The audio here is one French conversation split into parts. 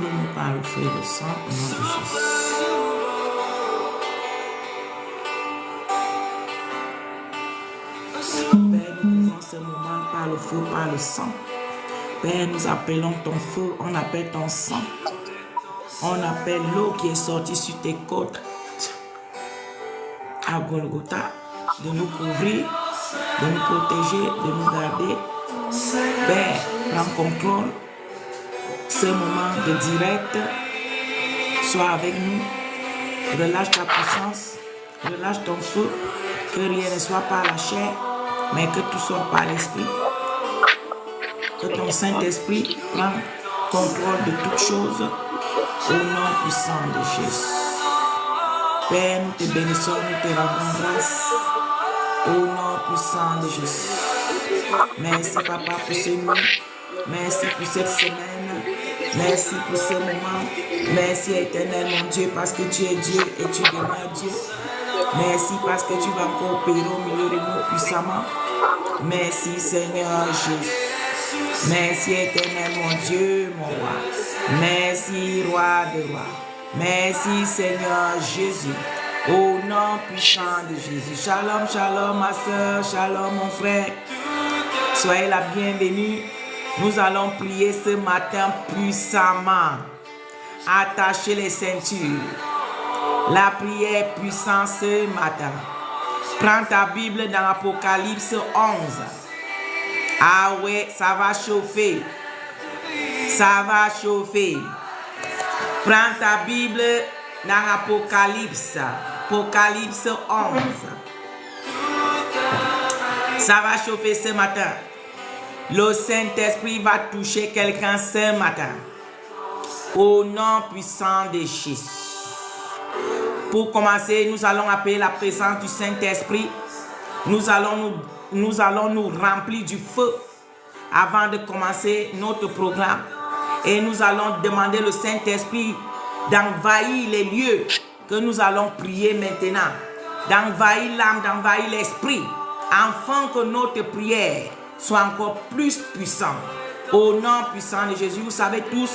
Venez par le feu et le sang, au nom de Jésus. Père, nous vivons ce moment par le feu, par le sang. Père, nous appelons ton feu, on appelle ton sang. On appelle l'eau qui est sortie sur tes côtes à Golgotha, de nous couvrir, de nous protéger, de nous garder. Père, prends contrôle. Ce moment de direct, sois avec nous. Relâche ta puissance, relâche ton feu, que rien ne soit par la chair, mais que tout soit par l'esprit. Que ton Saint-Esprit prenne contrôle de toutes choses au nom puissant de Jésus. Père, nous te bénissons, nous te rendons grâce au nom puissant de Jésus. Merci Papa pour ce nuit, merci pour cette semaine, merci pour ce moment, merci éternel mon Dieu parce que tu es Dieu et tu demeures Dieu. Merci parce que tu vas encore opérer au milieu de nous puissamment. Merci Seigneur Jésus. Merci éternel mon Dieu, mon roi. Merci roi de rois. Merci Seigneur Jésus. Au nom puissant de Jésus. Shalom, shalom ma soeur, shalom mon frère. Soyez la bienvenue. Nous allons prier ce matin puissamment. Attachez les ceintures. La prière puissante ce matin. Prends ta Bible dans Apocalypse 11. Ah ouais, ça va chauffer. Ça va chauffer. Prends ta Bible dans Apocalypse. Apocalypse 11. Ça va chauffer ce matin. Le Saint-Esprit va toucher quelqu'un ce matin. Au nom puissant de Jésus. Pour commencer, nous allons appeler la présence du Saint-Esprit. Nous allons nous remplir du feu avant de commencer notre programme. Et nous allons demander au Saint-Esprit d'envahir les lieux que nous allons prier maintenant. D'envahir l'âme, d'envahir l'esprit. Afin que notre prière soit encore plus puissante. Au nom puissant de Jésus, vous savez tous,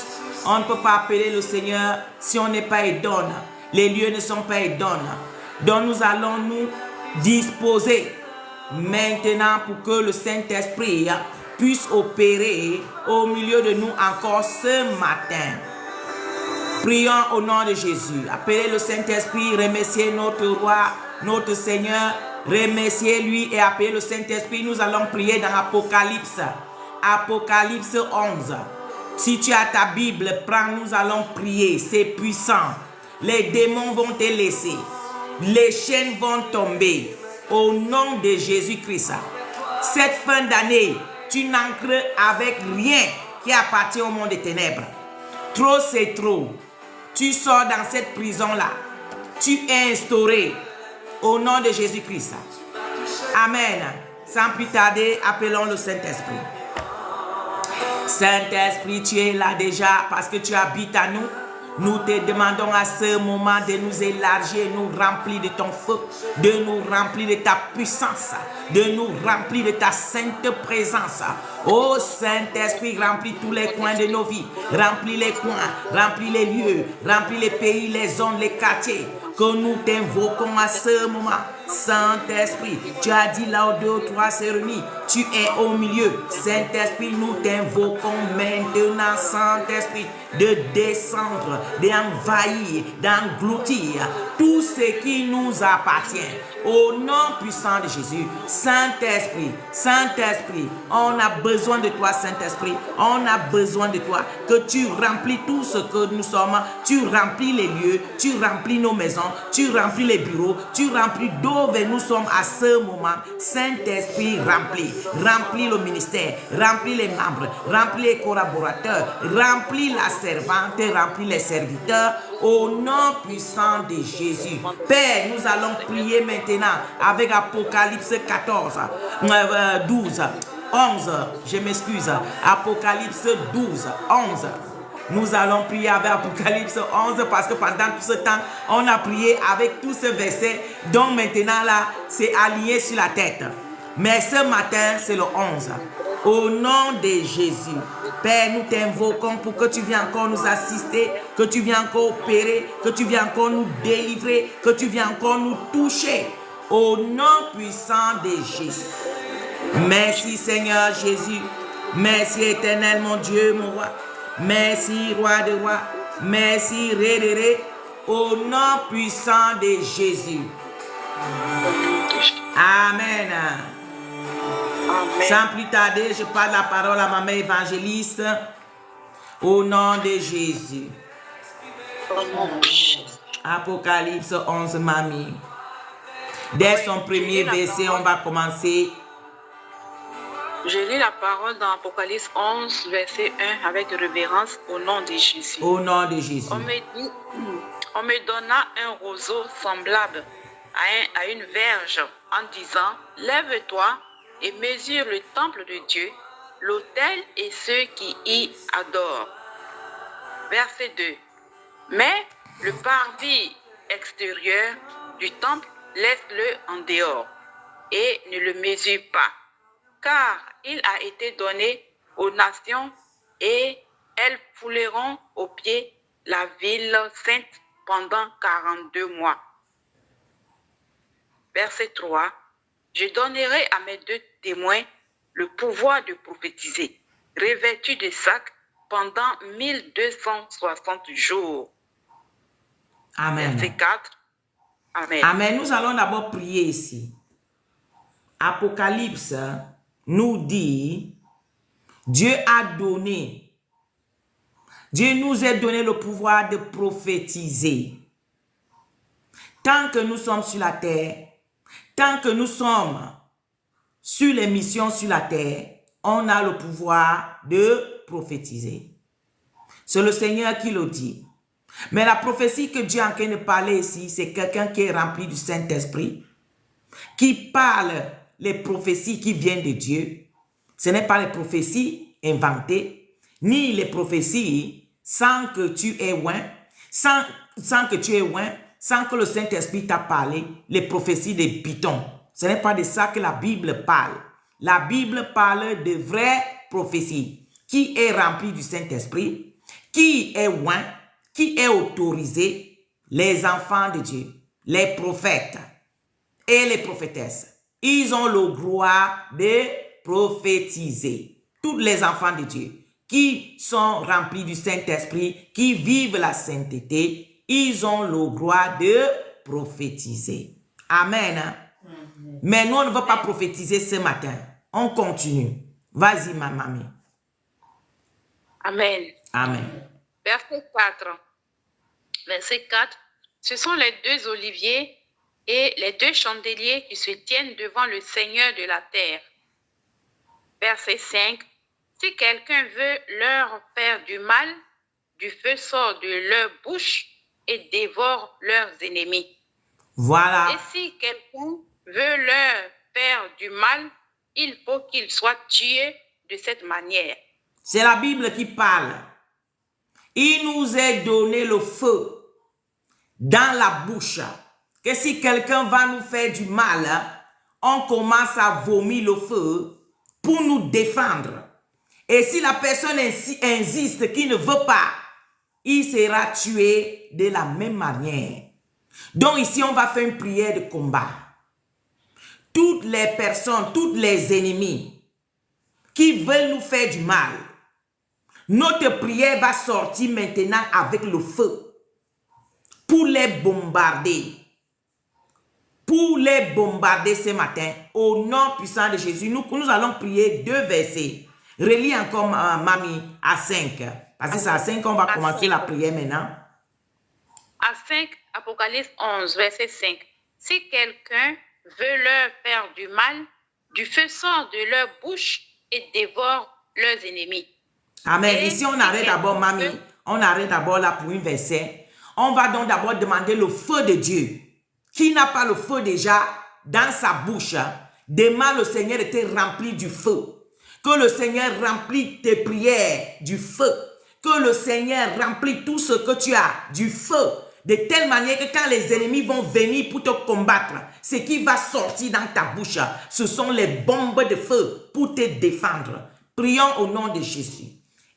on ne peut pas appeler le Seigneur si on n'est pas idône. Les lieux ne sont pas idônes. Donc nous allons nous disposer maintenant pour que le Saint-Esprit puisse opérer au milieu de nous encore ce matin. Prions au nom de Jésus. Appelez le Saint-Esprit, remerciez notre roi, notre Seigneur. Remerciez-lui et appelez le Saint-Esprit. Nous allons prier dans Apocalypse. Apocalypse 11. Si tu as ta Bible, prends, nous allons prier. C'est puissant. Les démons vont te laisser. Les chaînes vont tomber. Au nom de Jésus-Christ. Cette fin d'année, tu n'ancres avec rien qui appartient au monde des ténèbres. Trop, c'est trop. Tu sors dans cette prison-là. Tu es instauré. Au nom de Jésus-Christ. Amen. Sans plus tarder, appelons le Saint-Esprit. Saint-Esprit, tu es là déjà parce que tu habites à nous. Nous te demandons à ce moment de nous élargir, nous remplir de ton feu, de nous remplir de ta puissance, de nous remplir de ta sainte présence. Ô Saint-Esprit, remplis tous les coins de nos vies, remplis les coins, remplis les lieux, remplis les pays, les zones, les quartiers, que nous t'invoquons à ce moment. Saint-Esprit, tu as dit là où 2 ou 3 se réunissent, tu es au milieu. Saint-Esprit, nous t'invoquons maintenant, Saint-Esprit, de descendre, d'envahir, d'engloutir tout ce qui nous appartient. Au nom puissant de Jésus, Saint-Esprit, Saint-Esprit, on a besoin de toi, Saint-Esprit, on a besoin de toi, que tu remplis tout ce que nous sommes, tu remplis les lieux, tu remplis nos maisons, tu remplis les bureaux, tu remplis d'où nous sommes à ce moment. Saint-Esprit, remplis le ministère, remplis les membres, remplis les collaborateurs, remplis la servante, remplis les serviteurs. Au nom puissant de Jésus. Père, nous allons prier maintenant avec Apocalypse 12, 11. Je m'excuse. Apocalypse 12, 11. Nous allons prier avec Apocalypse 11 parce que pendant tout ce temps, on a prié avec tout ce verset. Donc maintenant là, c'est aligné sur la tête. Mais ce matin, c'est le 11. Au nom de Jésus, Père, nous t'invoquons pour que tu viennes encore nous assister, que tu viennes encore opérer, que tu viennes encore nous délivrer, que tu viennes encore nous toucher. Au nom puissant de Jésus. Merci Seigneur Jésus. Merci éternel mon Dieu, mon roi. Merci roi de rois. Merci ré de ré. Au nom puissant de Jésus. Amen. Sans plus tarder, je parle la parole à ma mère évangéliste. Au nom de Jésus. Apocalypse 11, mamie. Dès son premier verset, on va commencer. Je lis la parole dans Apocalypse 11, verset 1 avec révérence au nom de Jésus. Au nom de Jésus. On me donna un roseau semblable à une verge en disant, lève-toi et mesure le temple de Dieu, l'autel et ceux qui y adorent. Verset 2. Mais le parvis extérieur du temple, laisse-le en dehors et ne le mesure pas, car il a été donné aux nations et elles fouleront aux pieds la ville sainte pendant 42 mois. Verset 3. Je donnerai à mes 2 témoins le pouvoir de prophétiser, revêtus de sacs pendant 1260 jours. Amen. Verset 4. Amen. Amen. Nous allons d'abord prier ici. Apocalypse nous dit, Dieu nous a donné le pouvoir de prophétiser. Tant que nous sommes sur la terre, tant que nous sommes sur les missions sur la terre, on a le pouvoir de prophétiser. C'est le Seigneur qui le dit. Mais la prophétie que Dieu est en train de parler ici, c'est quelqu'un qui est rempli du Saint-Esprit, qui parle les prophéties qui viennent de Dieu. Ce n'est pas les prophéties inventées, ni les prophéties sans que tu aies oint, sans que le Saint-Esprit t'a parlé, les prophéties des pitons. Ce n'est pas de ça que la Bible parle. La Bible parle de vraies prophéties. Qui est rempli du Saint-Esprit, qui est oint, qui est autorisé, les enfants de Dieu, les prophètes et les prophétesses. Ils ont le droit de prophétiser. Tous les enfants de Dieu qui sont remplis du Saint-Esprit, qui vivent la sainteté, ils ont le droit de prophétiser. Amen. Mais nous, on ne va pas prophétiser ce matin. On continue. Vas-y, ma mamie. Amen. Amen. Verset 4. Verset 4. Ce sont les 2 oliviers et les 2 chandeliers qui se tiennent devant le Seigneur de la terre. Verset 5. Si quelqu'un veut leur faire du mal, du feu sort de leur bouche et dévore leurs ennemis. Voilà. Et si quelqu'un veut leur faire du mal, il faut qu'il soit tué de cette manière. C'est la Bible qui parle. Il nous est donné le feu dans la bouche. Que si quelqu'un va nous faire du mal, on commence à vomir le feu pour nous défendre. Et si la personne insiste qu'il ne veut pas, il sera tué de la même manière. Donc ici, on va faire une prière de combat. Toutes les personnes, tous les ennemis qui veulent nous faire du mal, notre prière va sortir maintenant avec le feu pour les bombarder. Pour les bombarder ce matin, au nom puissant de Jésus, nous allons prier 2 versets. Relis encore, mamie, à 5. Parce que c'est à 5 qu'on va commencer la prière maintenant. À 5, Apocalypse 11, verset 5. Si quelqu'un veut leur faire du mal, du feu sort de leur bouche et dévore leurs ennemis. Amen. Ici, on arrête d'abord, mamie. On arrête d'abord là pour un verset. On va donc d'abord demander le feu de Dieu. Qui n'a pas le feu déjà dans sa bouche? Demande au Seigneur de te remplir du feu. Que le Seigneur remplisse tes prières du feu. que le Seigneur remplit tout ce que tu as du feu, de telle manière que quand les ennemis vont venir pour te combattre, ce qui va sortir dans ta bouche, ce sont les bombes de feu pour te défendre. Prions au nom de Jésus.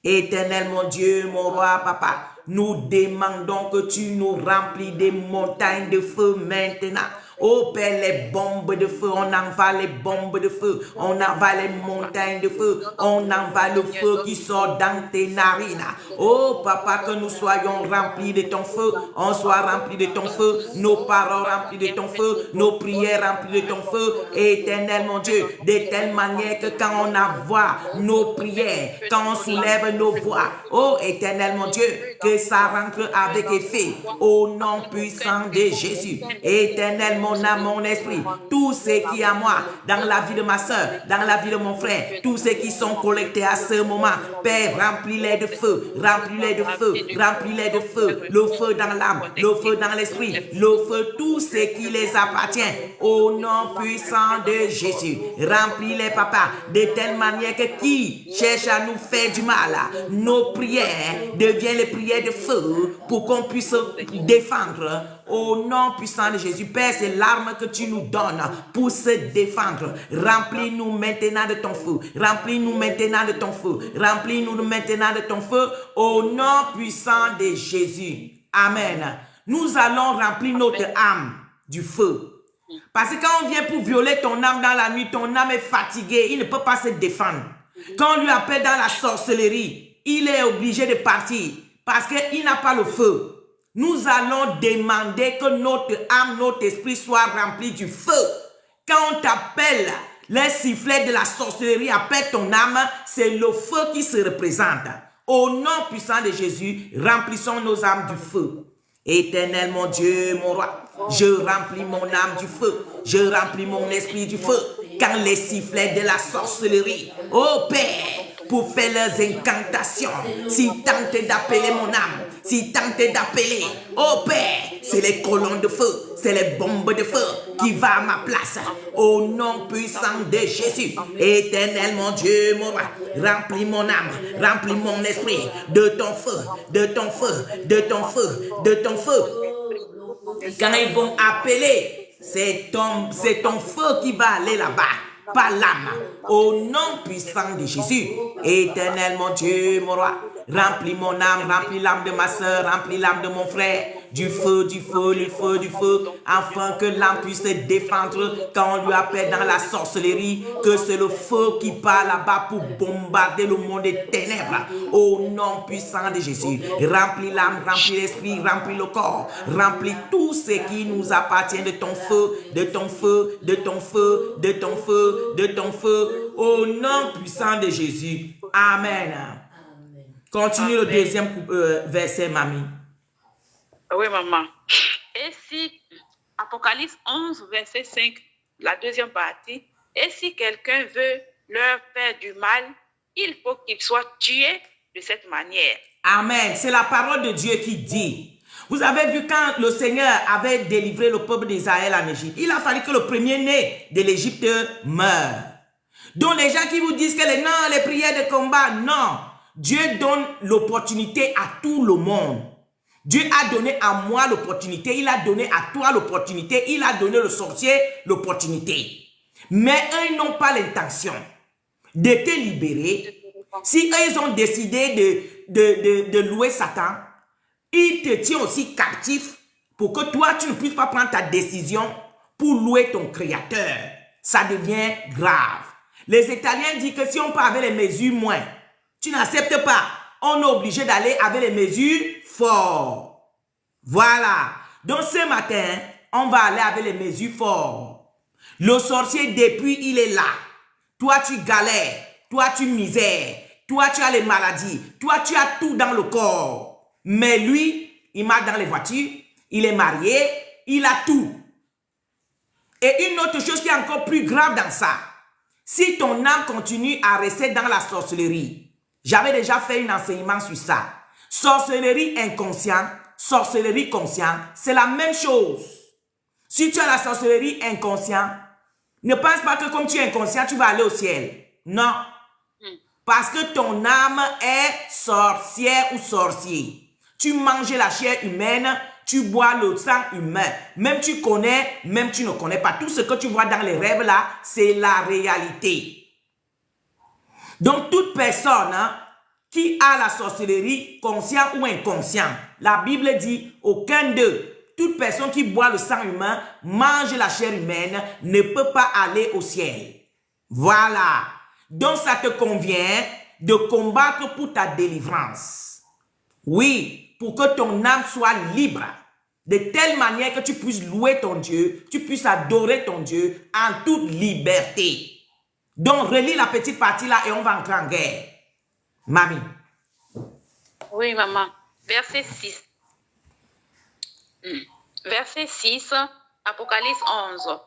Éternel mon Dieu, mon roi, papa, nous demandons que tu nous remplis des montagnes de feu maintenant. Oh Père, les bombes de feu, on envoie les bombes de feu, on envoie les montagnes de feu, on envoie le feu qui sort dans tes narines. Oh Papa, que nous soyons remplis de ton feu, on soit remplis de ton feu, nos paroles remplies de ton feu, nos prières remplies de ton feu, éternel mon Dieu, de telle manière que quand on envoie nos prières, quand on soulève nos voix, oh éternel mon Dieu, que ça rentre avec effet, au nom puissant de Jésus, éternel mon âme, mon esprit, tout ce qui est à moi, dans la vie de ma soeur, dans la vie de mon frère, tous ceux qui sont collectés à ce moment, Père, remplis-les de feu, remplis-les de feu, remplis-les de feu, le feu dans l'âme, le feu dans l'esprit, le feu, tout ce qui les appartient, au nom puissant de Jésus, remplis-les, papa, de telle manière que qui cherche à nous faire du mal, nos prières deviennent les prières de feu pour qu'on puisse défendre. Au nom puissant de Jésus, Père, c'est l'arme que tu nous donnes pour se défendre. Remplis-nous maintenant de ton feu. Remplis-nous maintenant de ton feu. Remplis-nous maintenant de ton feu. Au nom puissant de Jésus. Amen. Nous allons remplir notre âme du feu. Parce que quand on vient pour violer ton âme dans la nuit, ton âme est fatiguée. Il ne peut pas se défendre. Quand on lui appelle dans la sorcellerie, il est obligé de partir. Parce qu'il n'a pas le feu. Nous allons demander que notre âme, notre esprit soit rempli du feu. Quand on t'appelle, les sifflets de la sorcellerie appellent ton âme, c'est le feu qui se représente. Au nom puissant de Jésus, remplissons nos âmes du feu. Éternel mon Dieu, mon roi, je remplis mon âme du feu. Je remplis mon esprit du feu. Quand les sifflets de la sorcellerie, oh Père, pour faire leurs incantations, s'ils tentent d'appeler mon âme, s'ils tentent d'appeler, oh Père, c'est les colonnes de feu, c'est les bombes de feu qui vont à ma place. Au nom puissant de Jésus, éternel mon Dieu, mon roi, remplis mon âme, remplis mon esprit de ton feu, de ton feu, de ton feu, de ton feu. Quand ils vont appeler, c'est ton feu qui va aller là-bas, pas l'âme. Au nom puissant de Jésus, éternel mon Dieu, mon roi, remplis mon âme, remplis l'âme de ma soeur, remplis l'âme de mon frère, du feu, du feu, du feu, du feu, afin que l'âme puisse se défendre quand on lui appelle dans la sorcellerie, que c'est le feu qui part là-bas pour bombarder le monde des ténèbres. Au nom puissant de Jésus, remplis l'âme, remplis l'esprit, remplis le corps, remplis tout ce qui nous appartient de ton feu, de ton feu, de ton feu, de ton feu, de ton feu, au nom puissant de Jésus. Amen. Continue le deuxième verset, mamie. Oui, maman. Et si, Apocalypse 11, verset 5, la deuxième partie, et si quelqu'un veut leur faire du mal, il faut qu'il soit tué de cette manière. Amen. C'est la parole de Dieu qui dit. Vous avez vu quand le Seigneur avait délivré le peuple d'Israël en Égypte, il a fallu que le premier-né de l'Égypte meure. Donc les gens qui vous disent que les prières de combat, non. Dieu donne l'opportunité à tout le monde. Dieu a donné à moi l'opportunité, il a donné à toi l'opportunité, il a donné le sorcier l'opportunité. Mais eux, ils n'ont pas l'intention de te libérer. Si eux, ils ont décidé de louer Satan, il te tient aussi captif pour que toi, tu ne puisses pas prendre ta décision pour louer ton Créateur. Ça devient grave. Les Italiens disent que si on part avec les mesures moins, tu n'acceptes pas. On est obligé d'aller avec les mesures fortes. Voilà. Donc ce matin, on va aller avec les mesures fortes. Le sorcier, depuis, il est là. Toi, tu galères. Toi, tu misères. Toi, tu as les maladies. Toi, tu as tout dans le corps. Mais lui, il marche dans les voitures. Il est marié. Il a tout. Et une autre chose qui est encore plus grave dans ça. Si ton âme continue à rester dans la sorcellerie, j'avais déjà fait un enseignement sur ça. Sorcellerie inconsciente, sorcellerie consciente, c'est la même chose. Si tu as la sorcellerie inconsciente, ne pense pas que comme tu es inconscient, tu vas aller au ciel. Non. Parce que ton âme est sorcière ou sorcier. Tu manges la chair humaine, tu bois le sang humain. Même tu connais, même tu ne connais pas. Tout ce que tu vois dans les rêves là, c'est la réalité. Donc toute personne qui a la sorcellerie, conscient ou inconscient, la Bible dit aucun d'eux. Toute personne qui boit le sang humain, mange la chair humaine, ne peut pas aller au ciel. Voilà. Donc ça te convient de combattre pour ta délivrance. Oui, pour que ton âme soit libre. De telle manière que tu puisses louer ton Dieu, tu puisses adorer ton Dieu en toute liberté. Donc relis la petite partie là et on va entrer en guerre. Mamie. Oui, maman. Verset 6. Verset 6, Apocalypse 11.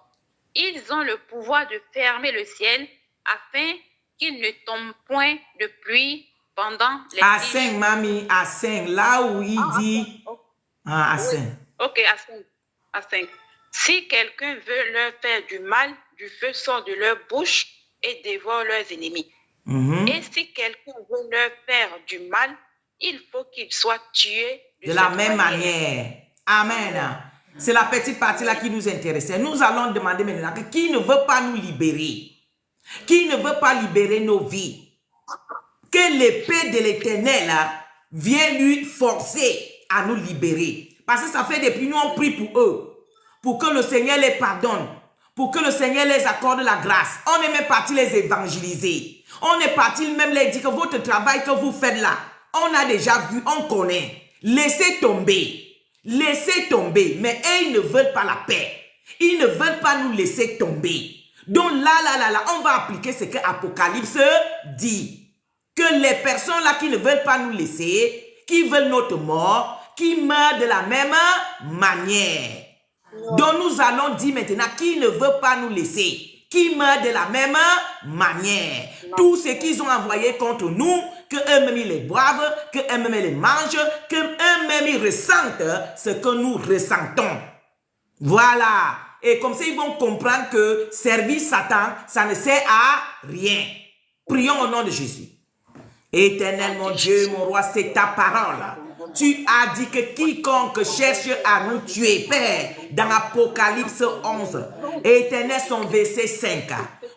Ils ont le pouvoir de fermer le ciel afin qu'il ne tombe point de pluie pendant les à 5, mamie, à 5, là où il dit... à 5. Oui. Ok, à 5. Si quelqu'un veut leur faire du mal, du feu sort de leur bouche et dévore leurs ennemis. Et si quelqu'un veut leur faire du mal, il faut qu'il soit tué de la même manière. Amen. C'est la petite partie là qui nous intéressait. Nous allons demander maintenant que qui ne veut pas nous libérer, qui ne veut pas libérer nos vies, que l'épée de l'Éternel vienne lui forcer à nous libérer. Parce que ça fait depuis nous on prie pour eux, pour que le Seigneur les pardonne, pour que le Seigneur les accorde la grâce. On est même parti les évangéliser. On est parti même les dire que votre travail que vous faites là, on a déjà vu, on connaît. Laissez tomber. Laissez tomber. Mais eux, ils ne veulent pas la paix. Ils ne veulent pas nous laisser tomber. Donc là, on va appliquer ce que Apocalypse dit. Que les personnes là qui ne veulent pas nous laisser, qui veulent notre mort, qui meurent de la même manière. Donc nous allons dire maintenant qui ne veut pas nous laisser, qui meurt de la même manière. Tout ce qu'ils ont envoyé contre nous, que eux-mêmes ils les boivent, que eux-mêmes ils les mangent, que eux-mêmes ils ressentent ce que nous ressentons. Voilà. Et comme ça, ils vont comprendre que servir Satan, ça ne sert à rien. Prions au nom de Jésus. Éternel mon Dieu, mon roi, c'est ta parole. Tu as dit que quiconque cherche à nous tuer, Père, dans Apocalypse 11, Éternel, son verset 5,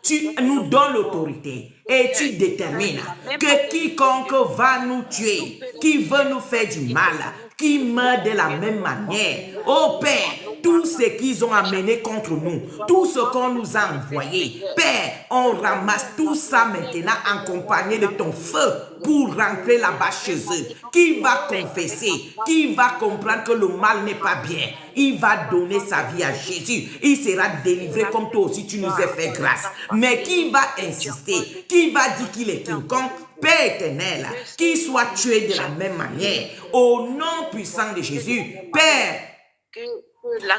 tu nous donnes l'autorité et tu détermines que quiconque va nous tuer, qui veut nous faire du mal, qui meurt de la même manière, oh Père, tout ce qu'ils ont amené contre nous, tout ce qu'on nous a envoyé, Père, on ramasse tout ça maintenant accompagné de ton feu pour rentrer là-bas chez eux. Qui va confesser, qui va comprendre que le mal n'est pas bien, il va donner sa vie à Jésus. Il sera délivré comme toi aussi tu nous as fait grâce. Mais qui va insister, qui va dire qu'il est quiconque, Père éternel, qu'il soit tué de la même manière, au nom puissant de Jésus, Père,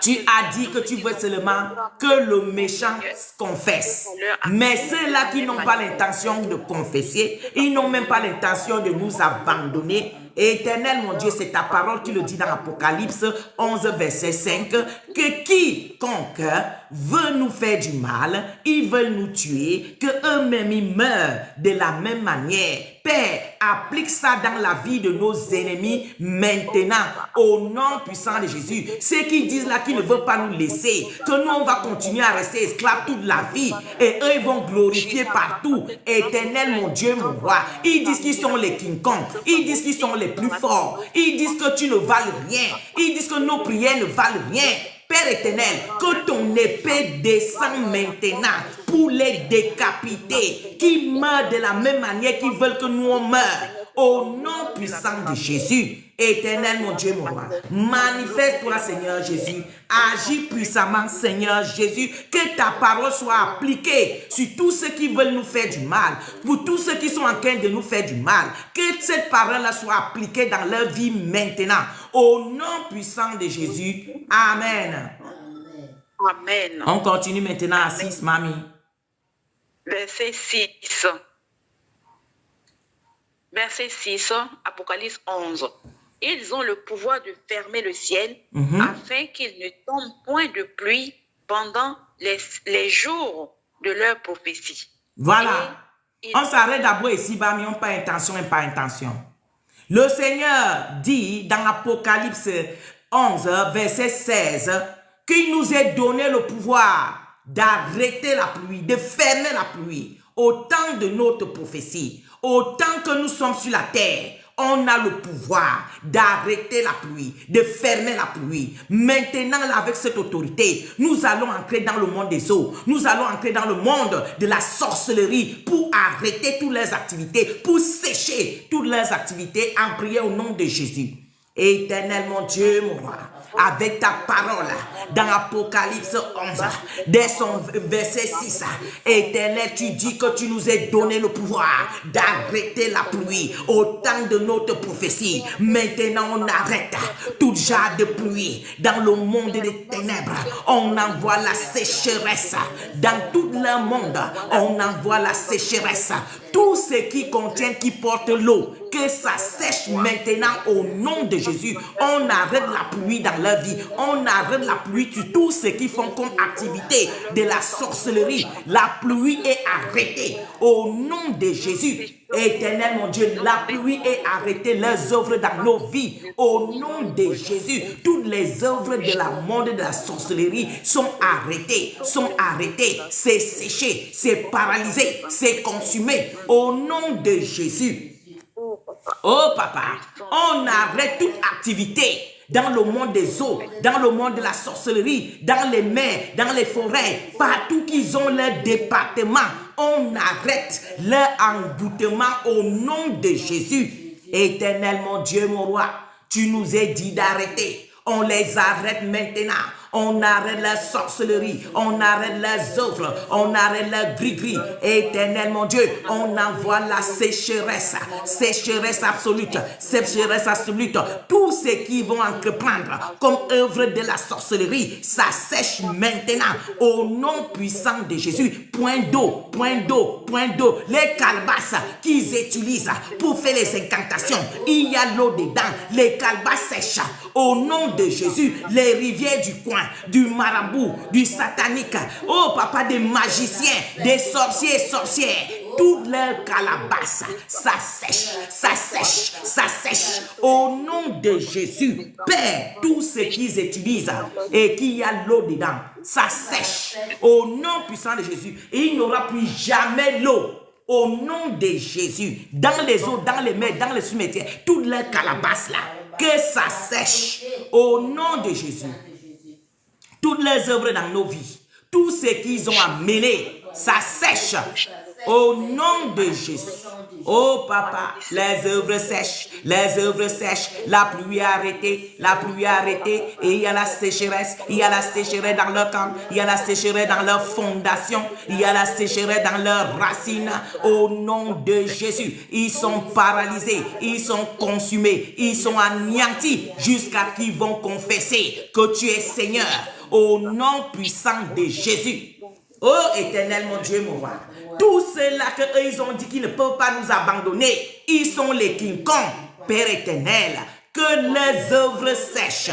tu as dit que tu veux seulement que le méchant confesse. Mais ceux-là qui n'ont pas l'intention de confesser, ils n'ont même pas l'intention de nous abandonner. Éternel, mon Dieu, c'est ta parole qui le dit dans Apocalypse 11, verset 5, que quiconque veut nous faire du mal, ils veulent nous tuer, que eux-mêmes ils meurent de la même manière. Père, applique ça dans la vie de nos ennemis maintenant, au nom puissant de Jésus. Ceux qui disent là qu'ils ne veulent pas nous laisser, que nous on va continuer à rester esclaves toute la vie, et eux ils vont glorifier partout. Éternel, mon Dieu, mon roi, ils disent qu'ils sont les King Kong, ils disent qu'ils sont les plus forts, ils disent que tu ne vales rien, ils disent que nos prières ne valent rien. Père éternel, que ton épée descende maintenant pour les décapiter, qui meurent de la même manière qu'ils veulent que nous on meure. Au nom puissant de Jésus, éternel mon Dieu, mon roi, manifeste-toi Seigneur Jésus, agis puissamment Seigneur Jésus, que ta parole soit appliquée sur tous ceux qui veulent nous faire du mal, pour tous ceux qui sont en train de nous faire du mal, que cette parole-là soit appliquée dans leur vie maintenant, au nom puissant de Jésus, Amen. Amen. On continue maintenant à 6, mamie. Verset 6. Verset 6, Apocalypse 11. Ils ont le pouvoir de fermer le ciel afin qu'il ne tombe point de pluie pendant les jours de leur prophétie. Voilà. On s'arrête d'abord ici-bas, mais on pas intention et pas intention. Le Seigneur dit dans Apocalypse 11, verset 16, qu'il nous ait donné le pouvoir d'arrêter la pluie, de fermer la pluie. Au temps de notre prophétie, au temps que nous sommes sur la terre, on a le pouvoir d'arrêter la pluie, de fermer la pluie. Maintenant, avec cette autorité, nous allons entrer dans le monde des eaux. Nous allons entrer dans le monde de la sorcellerie pour arrêter toutes leurs activités, pour sécher toutes leurs activités en priant au nom de Jésus. Éternel mon Dieu, mon roi, avec ta parole dans Apocalypse 11, dès son verset 6, Éternel, tu dis que tu nous as donné le pouvoir d'arrêter la pluie au temps de notre prophétie. Maintenant, on arrête tout genre de pluie dans le monde des ténèbres. On envoie la sécheresse dans tout le monde. On envoie la sécheresse. Tout ce qui contient, qui porte l'eau, que ça sèche maintenant au nom de Jésus. On arrête la pluie dans leur vie. On arrête la pluie sur tout ce qui font comme activité de la sorcellerie. La pluie est arrêtée au nom de Jésus. Éternel mon Dieu, la pluie est arrêtée. Leurs œuvres dans nos vies au nom de Jésus. Toutes les œuvres de la monde de la sorcellerie sont arrêtées. C'est séché, c'est paralysé, c'est consumé au nom de Jésus. Oh papa, on arrête toute activité dans le monde des eaux, dans le monde de la sorcellerie, dans les mers, dans les forêts, partout qu'ils ont leur département, on arrête leur emboutement au nom de Jésus. Éternel mon Dieu, mon roi, tu nous as dit d'arrêter. On les arrête maintenant. On arrête la sorcellerie, on arrête les œuvres, on arrête le gris-gris. Éternel mon Dieu, on envoie la sécheresse absolue. Tout ce qui vont entreprendre comme œuvre de la sorcellerie, ça sèche maintenant au nom puissant de Jésus. Point d'eau. Les calebasses qu'ils utilisent pour faire les incantations, il y a l'eau dedans. Les calebasses sèchent au nom de Jésus. Les rivières du coin, du marabout, du satanique, oh papa, des magiciens, des sorciers et sorcières, toutes leurs calabasses, ça sèche au nom de Jésus. Père, tout ce qu'ils utilisent et qu'il y a l'eau dedans, ça sèche au nom puissant de Jésus et il n'y aura plus jamais l'eau. Au nom de Jésus, dans les eaux, dans les mers, dans les cimetières, toutes leurs calabasses là, que ça sèche au nom de Jésus. Toutes les œuvres dans nos vies, tout ce qu'ils ont à mêler, ça sèche au nom de Jésus. Oh papa, les œuvres sèchent, la pluie est arrêtée, et il y a la sécheresse, dans leur camp, il y a la sécheresse dans leur fondation, il y a la sécheresse dans leurs racines, au nom de Jésus. Ils sont paralysés, ils sont consumés, ils sont anéantis jusqu'à qu'ils vont confesser que tu es Seigneur, au nom puissant de Jésus. Oh éternel mon Dieu, mon roi, tous ceux-là qu'eux ils ont dit qu'ils ne peuvent pas nous abandonner, ils sont les King Kong, Père éternel. Que les œuvres sèchent,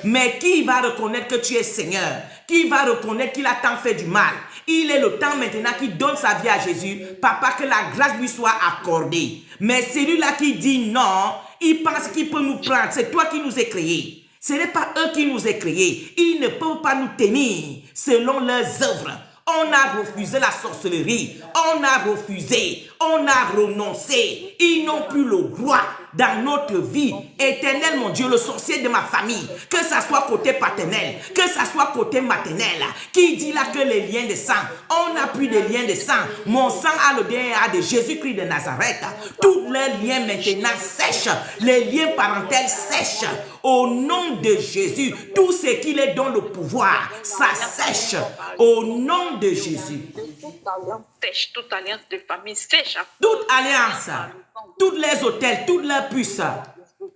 Mais qui va reconnaître que tu es Seigneur? Qui va reconnaître qu'il a tant fait du mal? Il est le temps maintenant qu'il donne sa vie à Jésus. Papa, que la grâce lui soit accordée. Mais celui-là qui dit non, il pense qu'il peut nous prendre. C'est toi qui nous as créés. Ce n'est pas eux qui nous ont créés. Ils ne peuvent pas nous tenir selon leurs œuvres. On a refusé la sorcellerie. On a refusé. On a renoncé. Ils n'ont plus le droit dans notre vie. Éternel, mon Dieu, le sorcier de ma famille, que ça soit côté paternel, que ça soit côté maternel, qui dit là que les liens de sang, on n'a plus de liens de sang. Mon sang a le DNA de Jésus-Christ de Nazareth. Tous les liens maintenant sèchent. Les liens parentaux sèchent. Au nom de Jésus, tout ce qu'il est dans le pouvoir, ça sèche. Au nom de Jésus. Toute alliance de famille sèche. Toute alliance, tous les hôtels, toutes leurs puces,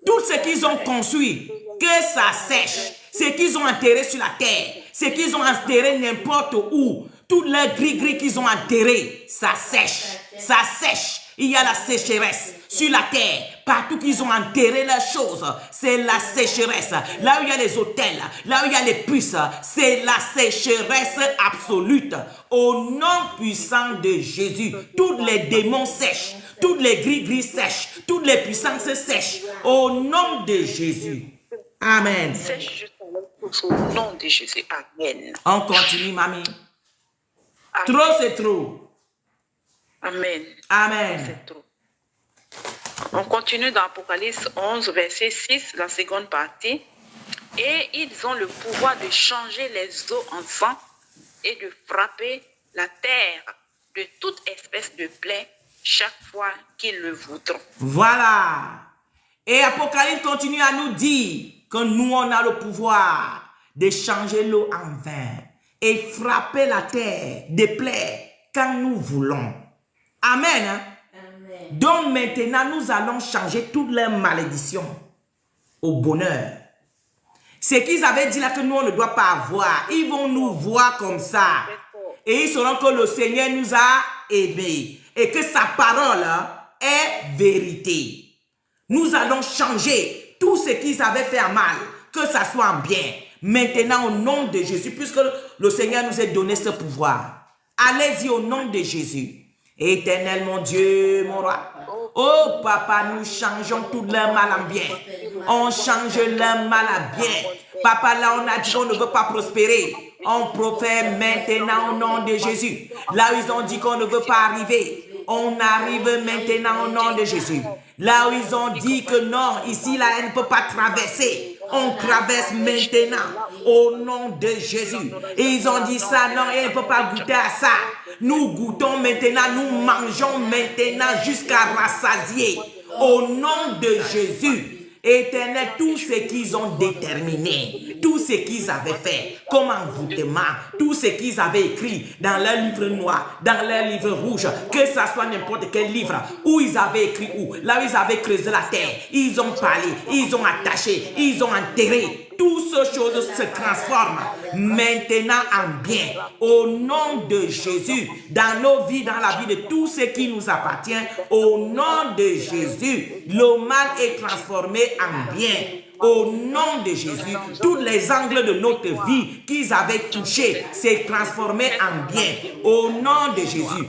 tout ce qu'ils ont construit, que ça sèche. Ce qu'ils ont enterré sur la terre, ce qu'ils ont enterré n'importe où, tous les gris-gris qu'ils ont enterrés, ça sèche. Il y a la sécheresse sur la terre, partout qu'ils ont enterré leurs choses, c'est la sécheresse. Là où il y a les hôtels, là où il y a les puces, c'est la sécheresse absolue. Au nom puissant de Jésus, tous les démons sèchent, toutes les gris-gris sèchent, toutes les puissances sèchent. Au nom de Jésus. Amen. Sèche jusqu'à au nom de Jésus. Amen. On continue, mamie. Amen. Trop, c'est trop. Amen. Amen. C'est trop. On continue dans Apocalypse 11, verset 6, la seconde partie. Et ils ont le pouvoir de changer les eaux en sang et de frapper la terre de toute espèce de plaie chaque fois qu'ils le voudront. Voilà. Et Apocalypse continue à nous dire que nous, on a le pouvoir de changer l'eau en vin et frapper la terre des plaies quand nous voulons. Amen. Hein? Amen. Donc maintenant, nous allons changer toutes les malédictions au bonheur. Ce qu'ils avaient dit là que nous, on ne doit pas avoir, ils vont nous voir comme ça. Et ils sauront que le Seigneur nous a aimés et que sa parole est vérité. Nous allons changer tout ce qu'ils avaient fait en mal, que ça soit en bien. Maintenant, au nom de Jésus, puisque le Seigneur nous a donné ce pouvoir, allez-y au nom de Jésus. Éternel, mon Dieu, mon roi. Oh, papa, nous changeons tout le mal en bien. On change le mal en bien. Papa, là, on a dit qu'on ne veut pas prospérer. On profère maintenant au nom de Jésus. Là où ils ont dit qu'on ne veut pas arriver, on arrive maintenant au nom de Jésus. Là où ils ont dit que non, ici, là, elle ne peut pas traverser. On traverse maintenant au nom de Jésus. Et ils ont dit ça, non, elle ne peut pas goûter à ça. Nous goûtons maintenant, nous mangeons maintenant jusqu'à rassasier. Au nom de Jésus. Éternel, tout ce qu'ils ont déterminé, tout ce qu'ils avaient fait, comme envoûtement, tout ce qu'ils avaient écrit dans leur livre noir, dans leur livre rouge, que ça soit n'importe quel livre, où ils avaient écrit où, là où ils avaient creusé la terre, ils ont parlé, ils ont attaché, ils ont enterré. Toutes ces choses se transforment maintenant en bien. Au nom de Jésus, dans nos vies, dans la vie de tous ceux qui nous appartiennent, au nom de Jésus, le mal est transformé en bien. Au nom de Jésus, tous les angles de notre vie qu'ils avaient touchés s'est transformé en bien. Au nom de Jésus.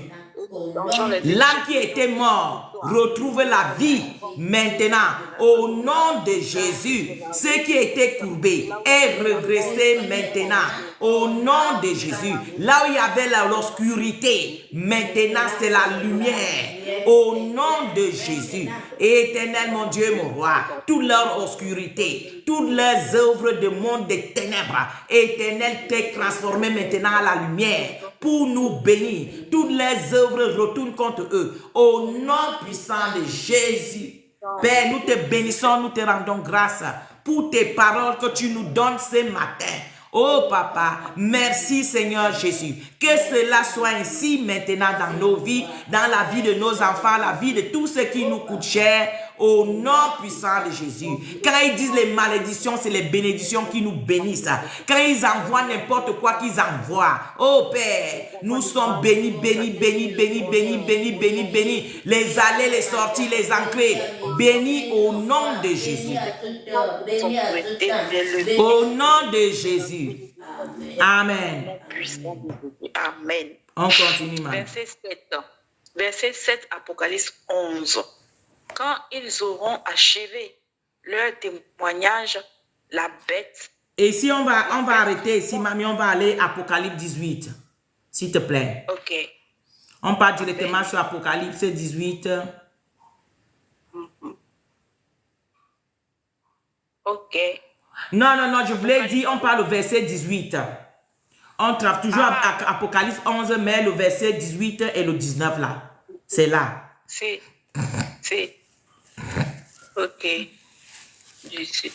L'âme qui était morte retrouve la vie maintenant. Au nom de Jésus, ce qui était courbé est redressé maintenant. Au nom de Jésus, là où il y avait l'obscurité, maintenant c'est la lumière. Au nom de Jésus, éternel mon Dieu, mon roi, toute leur obscurité, toutes leurs œuvres de monde des ténèbres, éternel, t'es transformé maintenant à la lumière pour nous bénir. Toutes les œuvres retournent contre eux. Au nom puissant de Jésus, Père, nous te bénissons, nous te rendons grâce pour tes paroles que tu nous donnes ce matin. Oh papa, merci Seigneur Jésus. Que cela soit ainsi maintenant dans nos vies, dans la vie de nos enfants, la vie de tous ceux qui nous coûtent cher. Au nom puissant de Jésus. Quand ils disent les malédictions, c'est les bénédictions qui nous bénissent. Quand ils envoient n'importe quoi qu'ils envoient. Oh Père, nous sommes bénis, bénis, bénis, bénis, bénis, bénis, bénis, bénis. Les allées, les sorties, les entrées. Bénis au nom de Jésus. Au nom de Jésus. Amen. Amen. On continue, maman. Verset 7, Apocalypse 11. Quand ils auront achevé leur témoignage, la bête... Et si on va arrêter ici, mamie, on va aller à Apocalypse 18, s'il te plaît. Ok. On part directement sur Apocalypse 18. Ok. Non, je voulais dire, on parle au verset 18. On travaille toujours à Apocalypse 11, mais le verset 18 et le 19 là. C'est là. C'est... Ok. 18.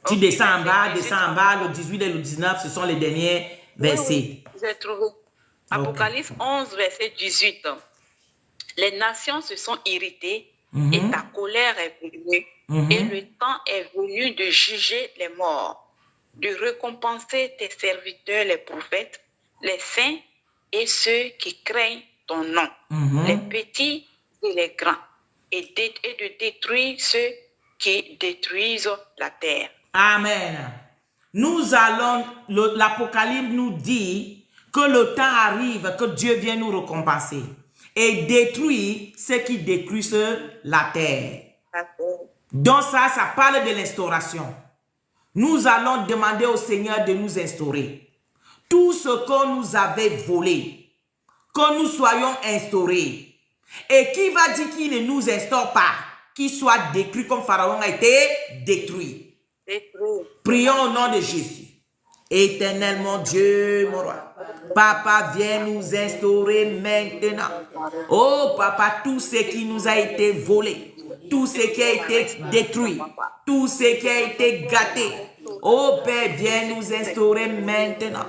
Tu descends en bas, le 18 et le 19, ce sont les derniers versets. Oui, j'ai trouvé. Apocalypse 11, verset 18. Les nations se sont irritées et ta colère est venue. Et le temps est venu de juger les morts, de récompenser tes serviteurs, les prophètes, les saints et ceux qui craignent ton nom, les petits et les grands. et de détruire ceux qui détruisent la terre. Amen. Nous allons, l'Apocalypse nous dit que le temps arrive, que Dieu vient nous récompenser et détruire ceux qui détruisent la terre. Donc ça parle de l'instauration. Nous allons demander au Seigneur de nous instaurer. Tout ce qu'on nous avait volé, que nous soyons instaurés. Et qui va dire qu'il ne nous instaure pas, qu'il soit détruit comme Pharaon a été détruit. Prions au nom de Jésus. Éternel mon Dieu, mon roi. Papa, viens nous instaurer maintenant. Oh papa, tout ce qui nous a été volé, tout ce qui a été détruit, tout ce qui a été gâté. Oh Père, viens nous instaurer maintenant.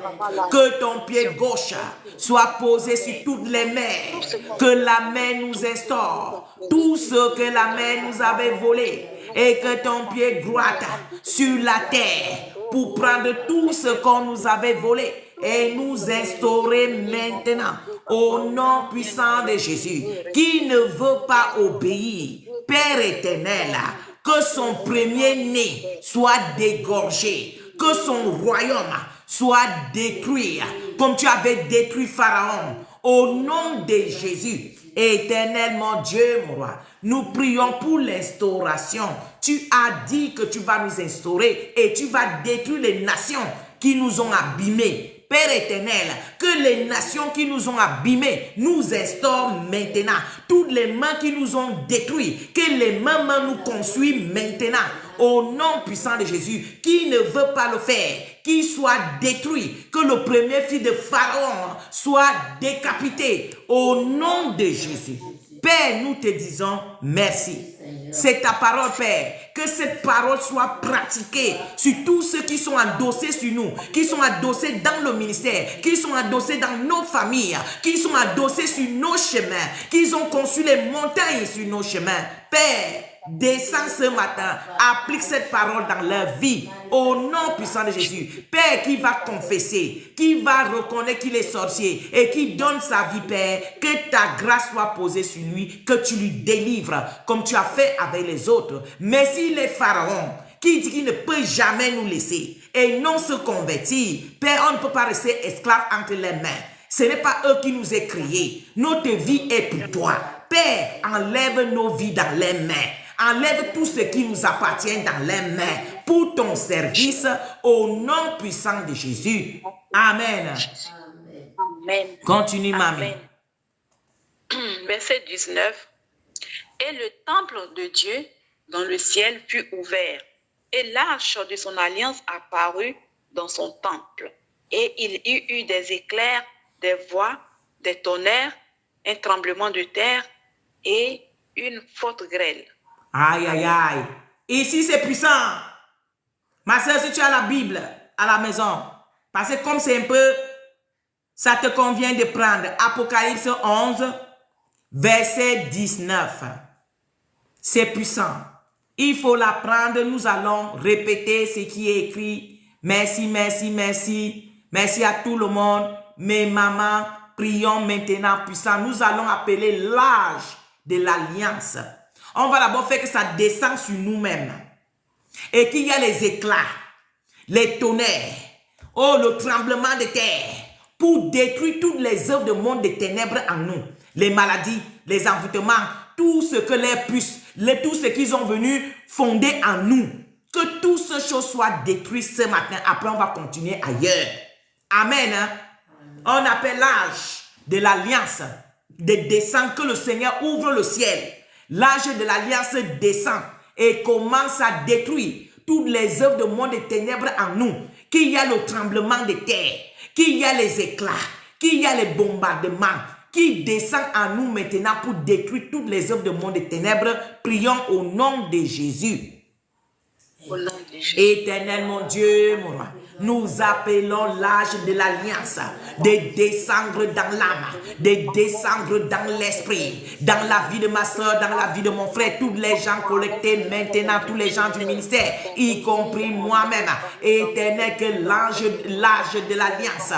Que ton pied gauche soit posé sur toutes les mers. Que la main nous instaure tout ce que la main nous avait volé. Et que ton pied droite sur la terre pour prendre tout ce qu'on nous avait volé et nous instaurer maintenant au nom puissant de Jésus. Qui ne veut pas obéir, Père éternel, que son premier-né soit dégorgé, que son royaume soit détruit, comme tu avais détruit Pharaon, au nom de Jésus. Éternel mon Dieu, mon roi, nous prions pour l'instauration. Tu as dit que tu vas nous instaurer et tu vas détruire les nations qui nous ont abîmés. Père éternel, que les nations qui nous ont abîmés nous instaurent maintenant. Toutes les mains qui nous ont détruits, que les mains nous construisent maintenant. Au nom puissant de Jésus, qui ne veut pas le faire, qu'il soit détruit, que le premier fils de Pharaon soit décapité. Au nom de Jésus. Père, nous te disons merci. C'est ta parole, Père. Que cette parole soit pratiquée sur tous ceux qui sont adossés sur nous, qui sont adossés dans le ministère, qui sont adossés dans nos familles, qui sont adossés sur nos chemins, qui ont conçu les montagnes sur nos chemins. Père, descends ce matin, applique cette parole dans leur vie, au nom puissant de Jésus. Père, qui va confesser, qui va reconnaître qu'il est sorcier et qui donne sa vie, Père, que ta grâce soit posée sur lui, que tu lui délivres comme tu as fait avec les autres. Mais s'il est Pharaon, qui dit qu'il ne peut jamais nous laisser et non se convertir, Père, on ne peut pas rester esclave entre les mains. Ce n'est pas eux qui nous ont créés. Notre vie est pour toi. Père, enlève nos vies dans les mains. Enlève tout ce qui nous appartient dans les mains pour ton service au nom puissant de Jésus. Amen. Amen. Continue, mamie. Verset 19. Et le temple de Dieu dans le ciel fut ouvert, et l'arche de son alliance apparut dans son temple. Et il y eut des éclairs, des voix, des tonnerres, un tremblement de terre et une forte grêle. Aïe, aïe, aïe. Ici, c'est puissant. Ma soeur, si tu as la Bible à la maison, parce que comme c'est un peu, ça te convient de prendre Apocalypse 11, verset 19. C'est puissant. Il faut la prendre. Nous allons répéter ce qui est écrit. Merci, merci, merci. Merci à tout le monde. Mes mamans, prions maintenant puissant. Nous allons appeler l'âge de l'alliance. On va d'abord faire que ça descende sur nous-mêmes. Et qu'il y a les éclats, les tonnerres, oh, le tremblement de terre, pour détruire toutes les œuvres de monde des ténèbres en nous. Les maladies, les envoûtements, tout ce que les puces, tout ce qu'ils ont venu fonder en nous. Que toutes ces choses soient détruites ce matin. Après, on va continuer ailleurs. Amen. Hein? On appelle l'âge de l'alliance, de descendre, que le Seigneur ouvre le ciel. L'âge de l'alliance descend et commence à détruire toutes les œuvres de monde des ténèbres en nous. Qu'il y a le tremblement de terre, qu'il y a les éclats, qu'il y a les bombardements, qui descend en nous maintenant pour détruire toutes les œuvres de monde des ténèbres. Prions au nom de Jésus. Au nom de Jésus. Éternel mon Dieu, mon roi, nous appelons l'âge de l'alliance de descendre dans l'âme, de descendre dans l'esprit, dans la vie de ma soeur, dans la vie de mon frère, tous les gens collectés maintenant, tous les gens du ministère, y compris moi-même. Éternel, que l'âge de l'alliance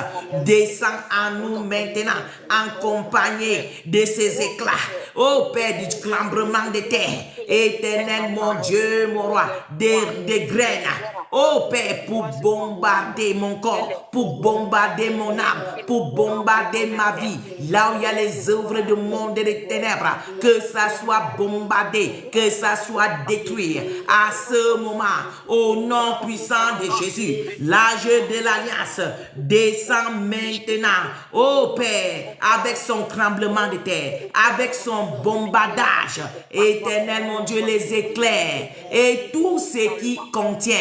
descend en nous maintenant, accompagné de ces éclats. Ô Père, du clambrement de terre, éternel mon Dieu, mon roi, des graines. Ô Père, pour bombarder mon corps, pour bombarder mon âme, pour bombarder ma vie, là où il y a les œuvres du monde et des ténèbres, que ça soit bombardé, que ça soit détruit. À ce moment, au nom puissant de Jésus, l'âge de l'alliance descend maintenant. Ô Père, avec son tremblement de terre, avec son bombardage, éternel mon Dieu, les éclairs et tout ce qui contient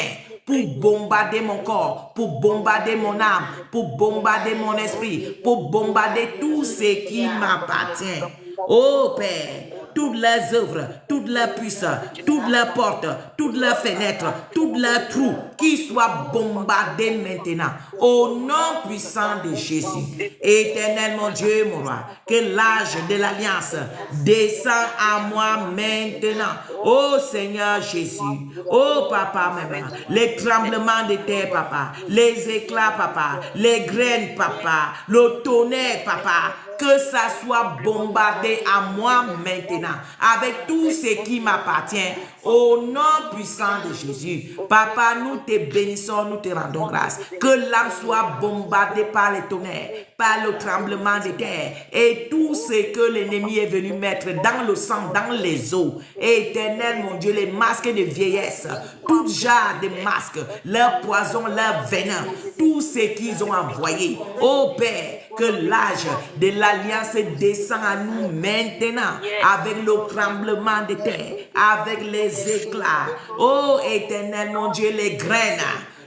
pour bombarder mon corps, pour bombarder mon âme, pour bombarder mon esprit, pour bombarder tout ce qui m'appartient. Ô Père, toutes les œuvres, toutes les puissances, toutes les portes, toutes les fenêtres, tous les trous qui soient bombardés maintenant au nom puissant de Jésus. Éternel mon Dieu, mon roi, que l'âge de l'alliance descend à moi maintenant. Ô Seigneur Jésus, ô Papa, maman, les tremblements de terre, Papa, les éclats, Papa, les graines, Papa, le tonnerre, Papa, que ça soit bombardé à moi maintenant, avec tout ce qui m'appartient, au nom puissant de Jésus. Papa, nous te bénissons, nous te rendons grâce. Que l'âme soit bombardée par les tonnerres, par le tremblement de terre, et tout ce que l'ennemi est venu mettre dans le sang, dans les eaux. Éternel, mon Dieu, les masques de vieillesse, tout genre de masques, leur poison, leur venin, tout ce qu'ils ont envoyé. Ô Père, que l'âge de l'alliance descend à nous maintenant, avec le tremblement de terre, avec les éclats. Ô Éternel, mon Dieu, les graines,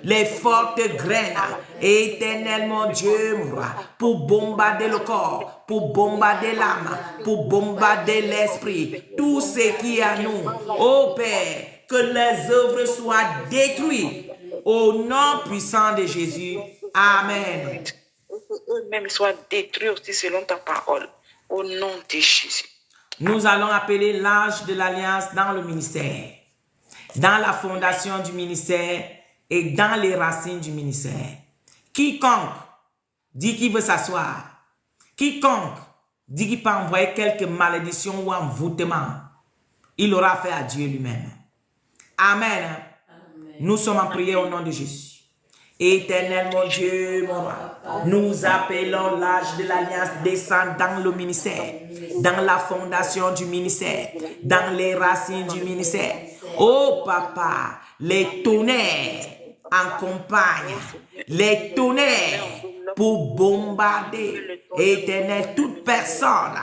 les fortes graines, éternel mon Dieu, pour bombarder le corps, pour bombarder l'âme, pour bombarder l'esprit, tout ce qui est à nous. Ô Père, que les œuvres soient détruites au nom puissant de Jésus. Amen. Eux-mêmes soient détruits aussi selon ta parole, au nom de Jésus. Nous allons appeler l'âge de l'alliance dans le ministère, dans la fondation du ministère et dans les racines du ministère. Quiconque dit qu'il veut s'asseoir, quiconque dit qu'il peut envoyer quelques malédictions ou envoûtements, il aura fait à Dieu lui-même. Amen. Amen. Nous sommes en prière au nom de Jésus. Éternel mon Dieu, mon roi, nous appelons l'âge de l'alliance descend dans le ministère, dans la fondation du ministère, dans les racines du ministère. Oh Papa, les tonnerres accompagnent, les tonnerres pour bombarder, éternel, toute personne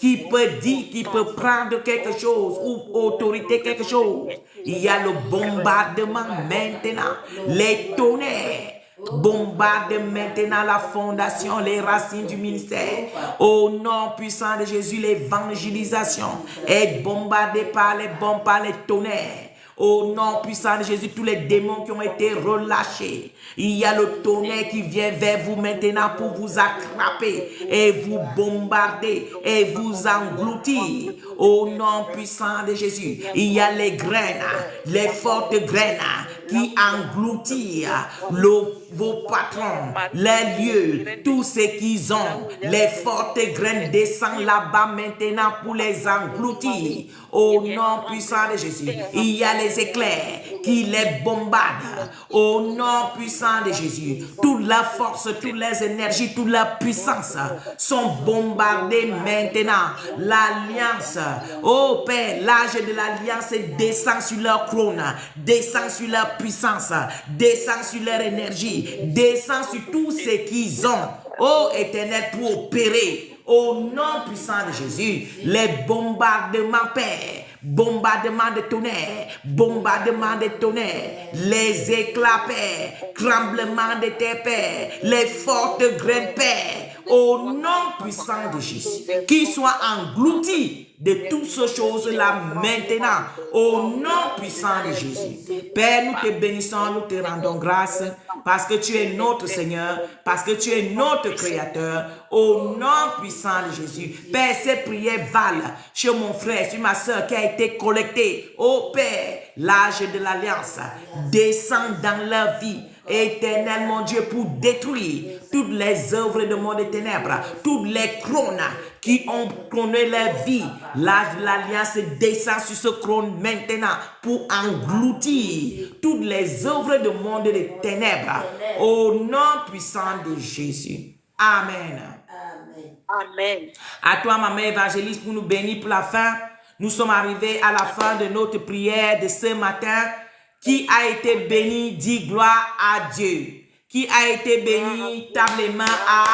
qui peut dire, qui peut prendre quelque chose ou autorité quelque chose. Il y a le bombardement maintenant, les tonnerres bombardent maintenant la fondation, les racines du ministère. Au nom puissant de Jésus, l'évangélisation est bombardée par les bombes, par les tonnerres. Au nom puissant de Jésus, tous les démons qui ont été relâchés, il y a le tonnerre qui vient vers vous maintenant pour vous attraper et vous bombarder et vous engloutir. Au nom puissant de Jésus, il y a les graines, les fortes graines qui engloutirent vos patrons, les lieux, tout ce qu'ils ont. Les fortes graines descendent là-bas maintenant pour les engloutir. Au nom puissant de Jésus, il y a les éclairs qui les bombardent. Au nom puissant de Jésus, toute la force, toutes les énergies, toute la puissance sont bombardées maintenant. L'alliance, oh Père, l'âge de l'alliance descend sur leur trône, descend sur leur puissance, descend sur leur énergie, descend sur tout ce qu'ils ont. Oh Éternel, pour opérer. Au nom puissant de Jésus, les bombardements, Père, bombardement de tonnerre, bombardement de tonnerre, les éclats, Père, tremblement de terre, Père, les fortes graines, Père, au nom puissant de Jésus, qu'ils soient engloutis de toutes ces choses-là maintenant, au nom puissant de Jésus. Père, nous te bénissons, nous te rendons grâce, parce que tu es notre Seigneur, parce que tu es notre Créateur, au nom puissant de Jésus. Père, ces prières valent chez mon frère, sur ma soeur qui a été collectée. Oh Père, l'âge de l'alliance descend dans leur vie. Éternel mon Dieu, pour détruire toutes les œuvres de monde des ténèbres, toutes les crônes qui ont couronné leur vie. L'âge de l'alliance descend sur ce trône maintenant pour engloutir toutes les œuvres de monde des ténèbres. Au nom puissant de Jésus. Amen. Amen. À toi, ma mère évangéliste, pour nous bénir pour la fin. Nous sommes arrivés à la fin de notre prière de ce matin. Qui a été béni, dit gloire à Dieu. Qui a été béni, tape les mains à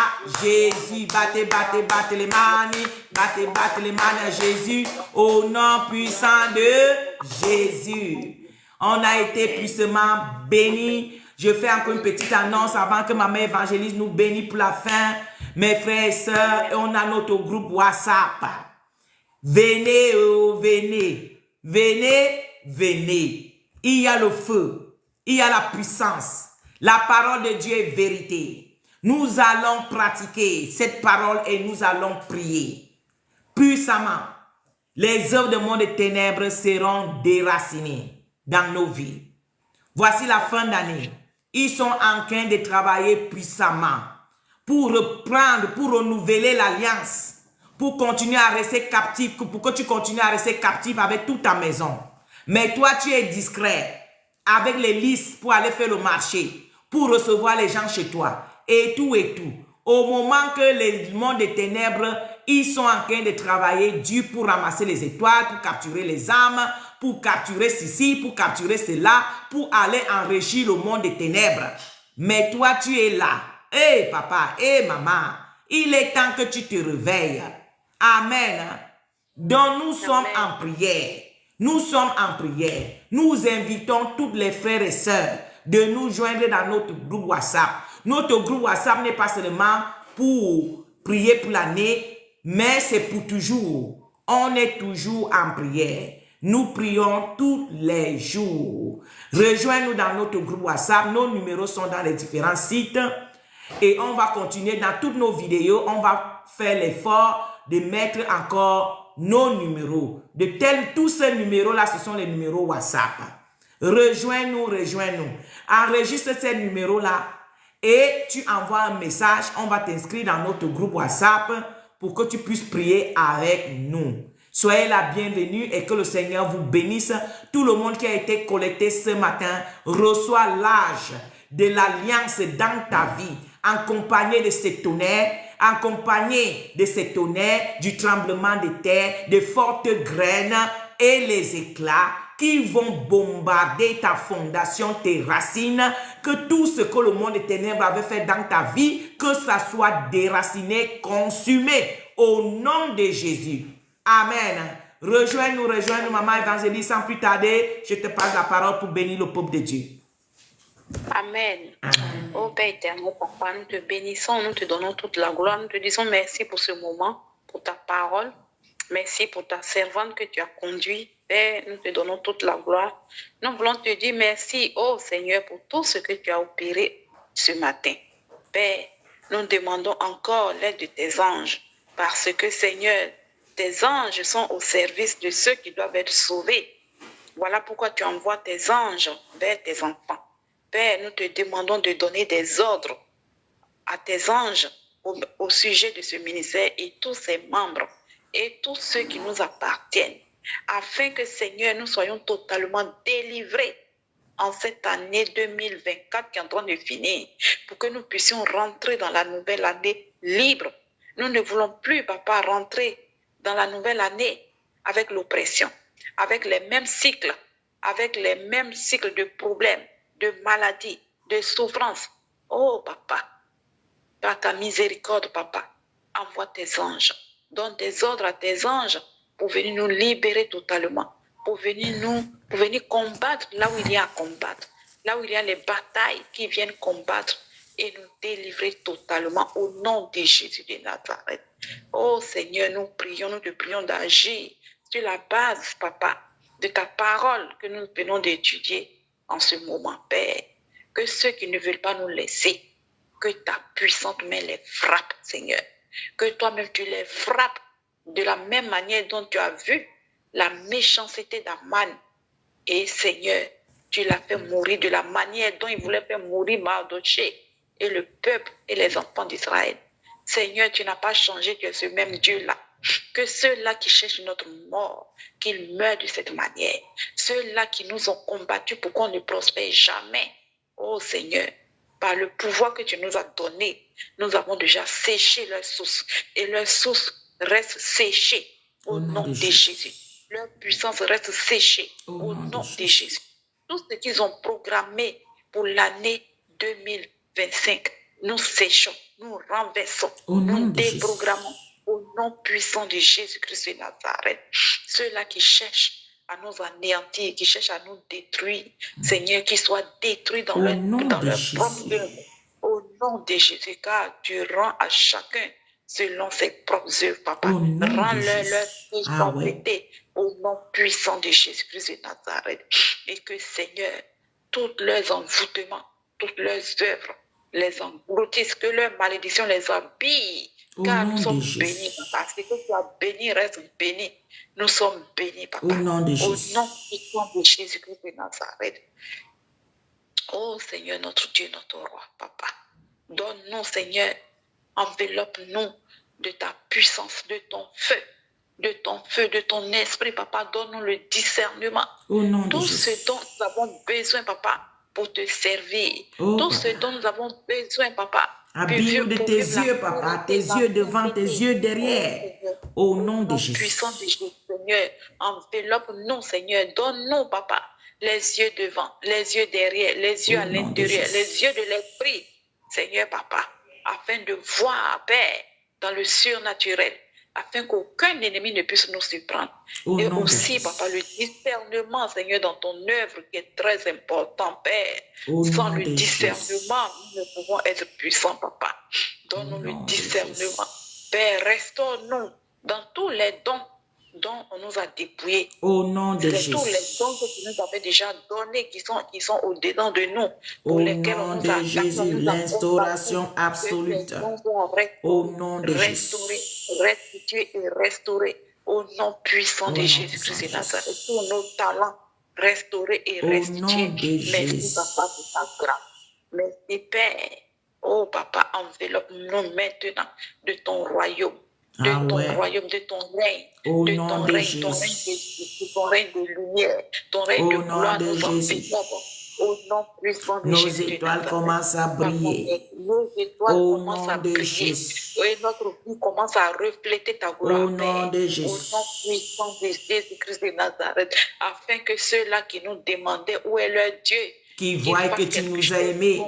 Jésus. Battez, battez, battez les mains. Battez, battez les mains à Jésus. Au nom puissant de Jésus. On a été puissamment bénis. Je fais encore une petite annonce avant que ma mère évangéliste nous bénisse pour la fin. Mes frères et sœurs, on a notre groupe WhatsApp. Venez, oh, venez. Venez, venez. Il y a le feu, il y a la puissance. La parole de Dieu est vérité. Nous allons pratiquer cette parole et nous allons prier. Puissamment, les œuvres du monde des ténèbres seront déracinées dans nos vies. Voici la fin d'année. Ils sont en train de travailler puissamment pour reprendre, pour renouveler l'alliance, pour continuer à rester captif, pour que tu continues à rester captif avec toute ta maison. Mais toi, tu es discret avec les listes pour aller faire le marché, pour recevoir les gens chez toi, et tout et tout. Au moment que le monde des ténèbres, ils sont en train de travailler dur pour ramasser les étoiles, pour capturer les âmes, pour capturer ceci, pour capturer cela, pour aller enrichir le monde des ténèbres. Mais toi, tu es là. Hé papa, hé maman, il est temps que tu te réveilles. Amen. Donc nous sommes en prière. Nous sommes en prière. Nous invitons tous les frères et sœurs de nous joindre dans notre groupe WhatsApp. Notre groupe WhatsApp n'est pas seulement pour prier pour l'année, mais c'est pour toujours. On est toujours en prière. Nous prions tous les jours. Rejoins-nous dans notre groupe WhatsApp. Nos numéros sont dans les différents sites. Et on va continuer dans toutes nos vidéos. On va faire l'effort de mettre encore nos numéros. Tous ces numéros-là, ce sont les numéros WhatsApp. Rejoins-nous, rejoins-nous. Enregistre ces numéros-là et tu envoies un message. On va t'inscrire dans notre groupe WhatsApp pour que tu puisses prier avec nous. Soyez la bienvenue et que le Seigneur vous bénisse. Tout le monde qui a été collecté ce matin reçoit l'âge de l'alliance dans ta vie, accompagné de ces tonnerres, accompagné de ces tonnerres, du tremblement de terre, de fortes graines et les éclats qui vont bombarder ta fondation, tes racines, que tout ce que le monde des ténèbres avait fait dans ta vie, que ça soit déraciné, consumé au nom de Jésus. Amen. Rejoins-nous, maman évangéliste, sans plus tarder, je te passe la parole pour bénir le peuple de Dieu. Amen. Ô Père éternel, Papa, nous te bénissons, nous te donnons toute la gloire, nous te disons merci pour ce moment, pour ta parole. Merci pour ta servante que tu as conduite. Père, nous te donnons toute la gloire. Nous voulons te dire merci, ô Seigneur, pour tout ce que tu as opéré ce matin. Père, nous demandons encore l'aide de tes anges, parce que, Seigneur, tes anges sont au service de ceux qui doivent être sauvés. Voilà pourquoi tu envoies tes anges vers tes enfants. Père, nous te demandons de donner des ordres à tes anges au sujet de ce ministère et tous ses membres et tous ceux qui nous appartiennent, afin que, Seigneur, nous soyons totalement délivrés en cette année 2024 qui est en train de finir, pour que nous puissions rentrer dans la nouvelle année libre. Nous ne voulons plus, Papa, rentrer dans la nouvelle année avec l'oppression, avec les mêmes cycles de problèmes, de maladies, de souffrances. Oh, Papa, par ta miséricorde, Papa, envoie tes anges. Donne des ordres à tes anges pour venir nous libérer totalement, pour venir combattre là où il y a à combattre, là où il y a les batailles qui viennent combattre et nous délivrer totalement au nom de Jésus de Nazareth. Oh Seigneur, nous te prions d'agir sur la base, Papa, de ta parole que nous venons d'étudier en ce moment, Père. Que ceux qui ne veulent pas nous laisser, que ta puissante main les frappe, Seigneur. Que toi-même tu les frappes de la même manière dont tu as vu la méchanceté d'Aman. Et Seigneur, tu l'as fait mourir de la manière dont il voulait faire mourir Mardoché et le peuple et les enfants d'Israël. Seigneur, tu n'as pas changé, tu es ce même Dieu-là. Que ceux-là qui cherchent notre mort, qu'ils meurent de cette manière. Ceux-là qui nous ont combattus pour qu'on ne prospère jamais. Oh Seigneur, par le pouvoir que tu nous as donné, nous avons déjà séché leurs sources. Et leurs sources restent séchées au nom de Jésus. Leur puissance reste séchée au nom de Jésus. Tout ce qu'ils ont programmé pour l'année 2025, nous séchons, nous renversons, nous déprogrammons au nom puissant de Jésus-Christ de Nazareth. Ceux-là qui cherchent à nous anéantir, qui cherchent à nous détruire, Seigneur, qu'ils soient détruits dans leur propre œuvre. Au nom de Jésus, car tu rends à chacun selon ses propres œuvres, Papa. Rends-leur leur responsabilité au nom puissant de Jésus-Christ de Nazareth. Et que, Seigneur, tous leurs envoûtements, toutes leurs œuvres les engloutissent, que leur malédiction les habille. Car nous sommes bénis, Papa. Ce que tu as béni reste béni. Nous sommes bénis, Papa. Au nom puissant de Jésus-Christ de Nazareth. Oh Seigneur, notre Dieu, notre roi, Papa. Donne-nous, Seigneur, enveloppe-nous de ta puissance, de ton feu, de ton esprit, Papa. Donne-nous le discernement. Tout ce dont nous avons besoin, Papa, pour te servir. Tout ce dont nous avons besoin, Papa. Habille de tes yeux, Papa, tes yeux devant, tes yeux derrière. Au nom de Jésus. Puissant de Jésus, Seigneur. Enveloppe-nous, Seigneur. Donne-nous, Papa, les yeux devant, les yeux derrière, les yeux à l'intérieur, les yeux de l'esprit, Seigneur, Papa, afin de voir, Père, dans le surnaturel, afin qu'aucun ennemi ne puisse nous surprendre. Et aussi, Papa, le discernement, Seigneur, dans ton œuvre qui est très important, Père. Sans le discernement, nous ne pouvons être puissants, Papa. Donne-nous le discernement. Père, restaure-nous dans tous les dons dont on nous a dépouillés. Au nom de Jésus. Tous les dons que tu nous avais déjà donnés, qui sont au-dedans de nous. Au nom de Jésus, l'instauration absolue. Au nom de Jésus. Restituer et restaurer. Au nom puissant de Jésus-Christ de Nazareth. Tous nos talents restaurés et restitués. Merci, Papa, pour ta grâce. Merci, Père. Oh, Papa, enveloppe-nous maintenant de ton royaume. De ton royaume, de ton règne, de ton règne, ton règne de lumière, ton règne de gloire, nous enveloppe. Au nom puissant de Jésus. Nos étoiles commencent à briller. Nos étoiles commencent à briller. Et notre vie commence à refléter ta gloire. Au nom de Jésus. Au nom puissant de Jésus-Christ de Nazareth. Afin que ceux-là qui nous demandaient où est leur Dieu, qui voient que tu nous as aimés.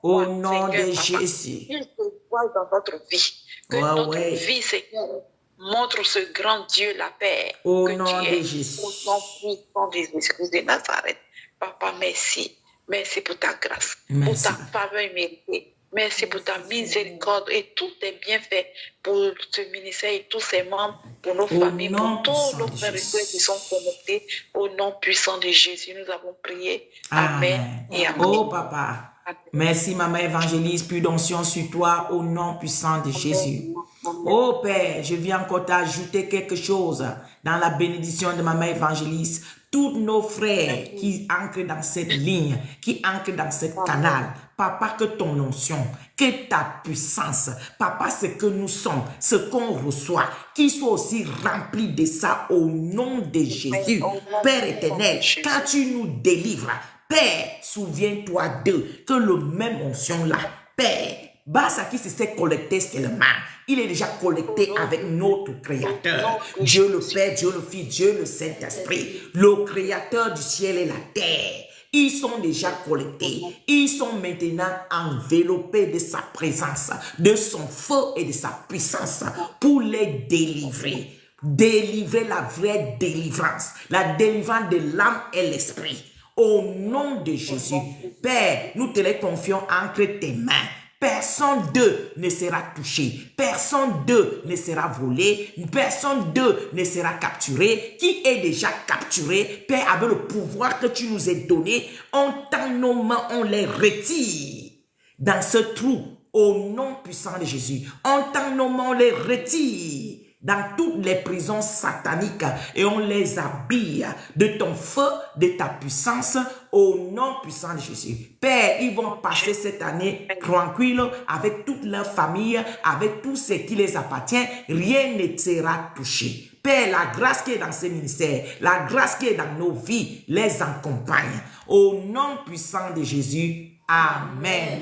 Au nom de Jésus. Qu'ils te voient dans notre vie. Que notre vie, Seigneur, montre ce grand Dieu, la paix. Au que nom tu es. de Jésus. Au nom puissant de Jésus-Christ de Nazareth. Papa, merci. Merci pour ta grâce. Merci. Pour ta faveur méritée. Merci pour ta miséricorde et tous tes bienfaits pour ce ministère et tous ses membres, pour nos familles, pour tous nos frères et sœurs qui sont connectés. Au nom puissant de Jésus, nous avons prié. Amen. Et amen. Oh, Papa. Merci, Maman Évangéliste, plus d'onction sur toi au nom puissant de Jésus. Oh Père, je viens encore t'ajouter quelque chose dans la bénédiction de Maman Évangéliste. Tous nos frères qui ancrent dans cette ligne, qui ancrent dans ce canal, Papa, que ton onction, que ta puissance, Papa, ce que nous sommes, ce qu'on reçoit, qu'ils soient aussi remplis de ça au nom de Jésus. Père éternel, quand tu nous délivres, Père, souviens-toi d'eux, que le même onction là, Père, Basa qui se s'est collecté seulement, il est déjà collecté avec notre Créateur, Dieu le Père, Dieu le Fils, Dieu le Saint-Esprit, le Créateur du ciel et la terre. Ils sont déjà collectés, ils sont maintenant enveloppés de sa présence, de son feu et de sa puissance pour les délivrer. Délivrer la vraie délivrance, la délivrance de l'âme et l'esprit. Au nom de Jésus. Père, nous te les confions entre tes mains. Personne d'eux ne sera touché. Personne d'eux ne sera volé. Personne d'eux ne sera capturé. Qui est déjà capturé, Père, avec le pouvoir que tu nous as donné, on tend nos mains, on les retire dans ce trou. Au nom puissant de Jésus. On tend nos mains, on les retire dans toutes les prisons sataniques et on les habille de ton feu, de ta puissance, au nom puissant de Jésus. Père, ils vont passer cette année tranquille avec toute leur famille, avec tout ce qui les appartient. Rien ne sera touché. Père, la grâce qui est dans ces ministères, la grâce qui est dans nos vies, les accompagne. Au nom puissant de Jésus. Amen.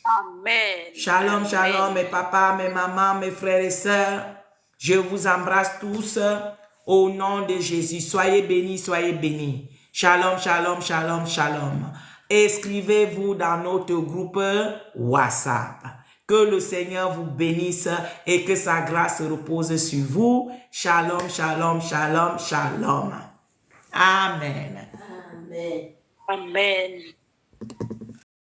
Amen. Shalom, shalom, mes papas, mes mamans, mes frères et sœurs. Je vous embrasse tous au nom de Jésus. Soyez bénis, soyez bénis. Shalom, shalom, shalom, shalom. Inscrivez-vous dans notre groupe WhatsApp. Que le Seigneur vous bénisse et que sa grâce repose sur vous. Shalom, shalom, shalom, shalom. Amen. Amen. Amen.